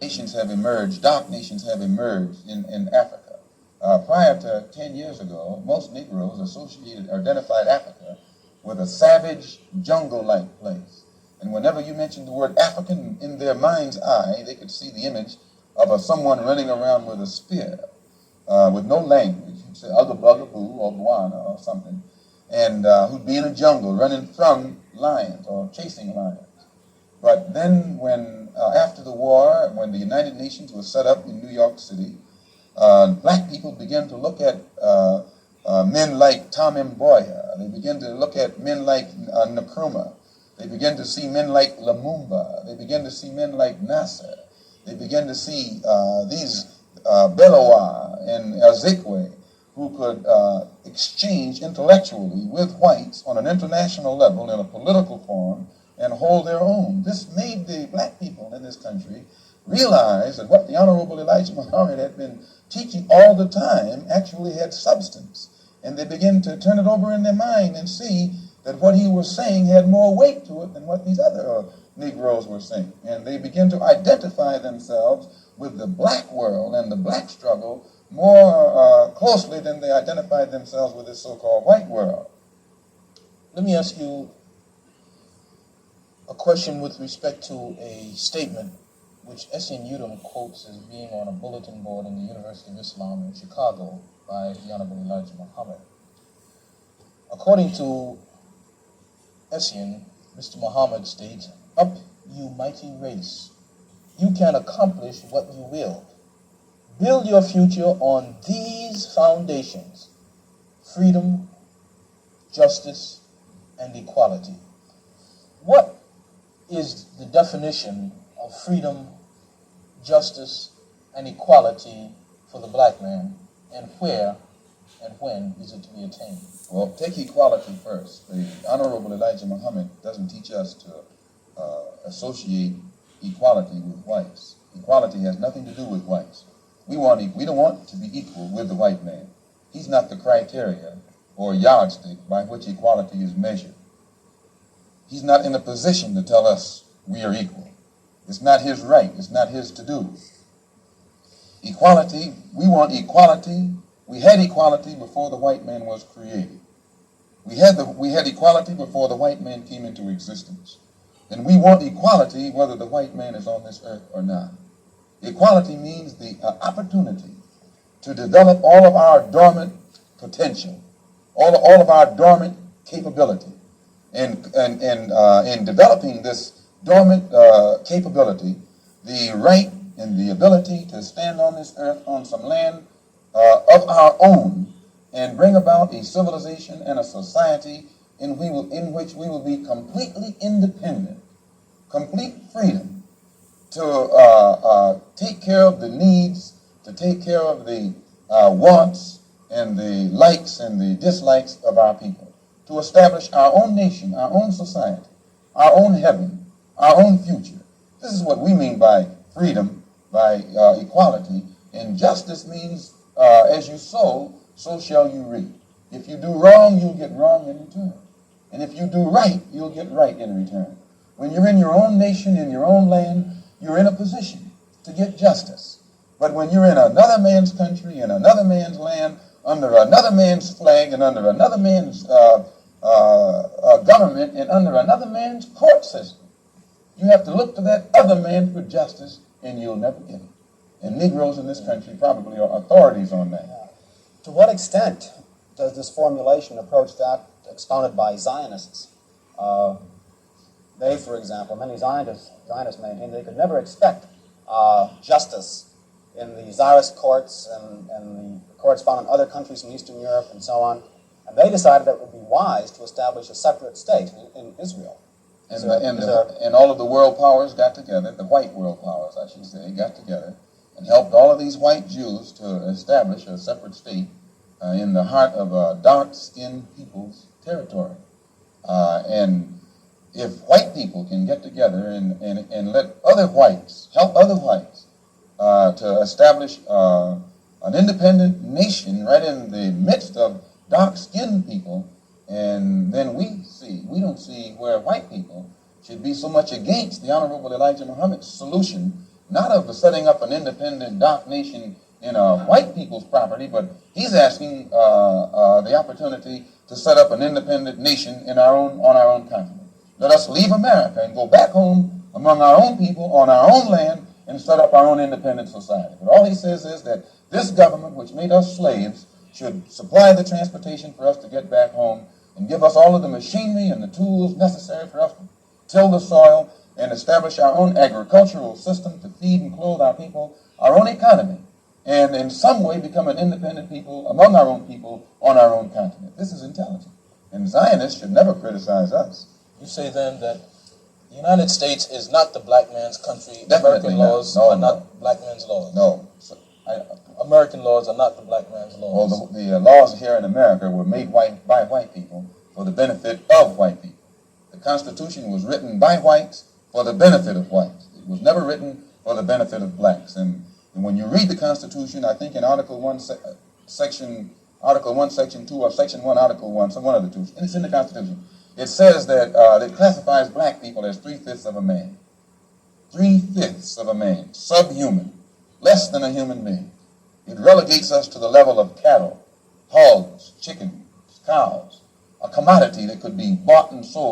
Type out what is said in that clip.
nations have emerged, dark nations have emerged in Africa. Prior to 10 years ago, most Negroes identified Africa with a savage, jungle-like place. And whenever you mentioned the word African, in their mind's eye, they could see the image of someone running around with a spear, with no language. You'd say Ugga Bugga Boo or Bwana or something, and who'd be in a jungle running from lions or chasing lions. But then when, after the war, when the United Nations was set up in New York City, black people began to look at men like Tom Mboya. They began to look at men like Nkrumah. They began to see men like Lumumba. They began to see men like Nasser. They began to see these Belowa and Azekwe who could exchange intellectually with whites on an international level in a political forum and hold their own. This made the black people in this country realize that what the Honorable Elijah Muhammad had been teaching all the time actually had substance. And they began to turn it over in their mind and see that what he was saying had more weight to it than what these other Negroes were saying. And they began to identify themselves with the black world and the black struggle more closely than they identified themselves with this so-called white world. Let me ask you a question with respect to a statement which Essien Udom quotes as being on a bulletin board in the University of Islam in Chicago by the Honorable Elijah Muhammad. According to Essien, Mr. Muhammad states, "Up, you mighty race. You can accomplish what you will. Build your future on these foundations: freedom, justice, and equality." What is the definition of freedom, justice, and equality for the black man, and where and when is it to be attained? Well, take equality first. The Honorable Elijah Muhammad doesn't teach us to associate equality with whites. Equality has nothing to do with whites. We don't want to be equal with the white man. He's not the criteria or yardstick by which equality is measured. He's not in a position to tell us we are equal. It's not his right. It's not his to do. Equality, we want equality. We had equality before the white man was created. We had equality before the white man came into existence. And we want equality whether the white man is on this earth or not. Equality means the opportunity to develop all of our dormant potential, all of our dormant capability. And in developing this dormant capability, the right and the ability to stand on this earth on some land of our own and bring about a civilization and a society in which we will be completely independent, complete freedom to take care of the needs, to take care of the wants and the likes and the dislikes of our people, to establish our own nation, our own society, our own heaven, our own future. This is what we mean by freedom, by equality. And justice means as you sow, so shall you reap. If you do wrong, you'll get wrong in return. And if you do right, you'll get right in return. When you're in your own nation, in your own land, you're in a position to get justice. But when you're in another man's country, in another man's land, under another man's flag, and under another man's government, and under another man's court system, you have to look to that other man for justice, and you'll never get it. And Negroes in this country probably are authorities on that. To what extent does this formulation approach that expounded by Zionists? They, for example, many Zionists maintain they could never expect justice in the Tsarist courts and the courts found in other countries in Eastern Europe and so on. And they decided that it would be wise to establish a separate state in Israel. And all of the world powers got together, the white world powers, I should say, got together and helped all of these white Jews to establish a separate state in the heart of dark-skinned people's territory. And if white people can get together and let other whites, help other whites to establish an independent nation right in the midst of dark-skinned people, and then we don't see where white people should be so much against the Honorable Elijah Muhammad's solution not of the setting up an independent dark nation in white people's property, but he's asking the opportunity to set up an independent nation on our own continent. Let us leave America and go back home among our own people on our own land and set up our own independent society. But all he says is that this government, which made us slaves, should supply the transportation for us to get back home and give us all of the machinery and the tools necessary for us to till the soil and establish our own agricultural system to feed and clothe our people, our own economy, and in some way become an independent people among our own people on our own continent. This is intelligent. And Zionists should never criticize us. You say then that the United States is not the black man's country. Definitely American laws not. are not black man's laws. No. American laws are not the black man's laws. Well, the laws here in America were made by white people for the benefit of white people. The Constitution was written by whites for the benefit of whites. It was never written for the benefit of blacks. And when you read the Constitution, I think in Article 1, Section 2, or Section 1, Article 1, some one of the two, and it's in the Constitution, it says that it classifies black people as 3/5 of a man. 3/5 of a man, subhuman, less than a human being. It relegates us to the level of cattle, hogs, chickens, cows, a commodity that could be bought and sold